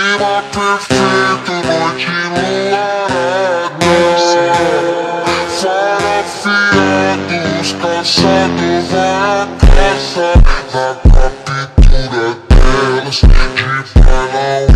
clima perfeito, noite enluarada. Fala fiados, caçado vai à caça, na captura delas, de pai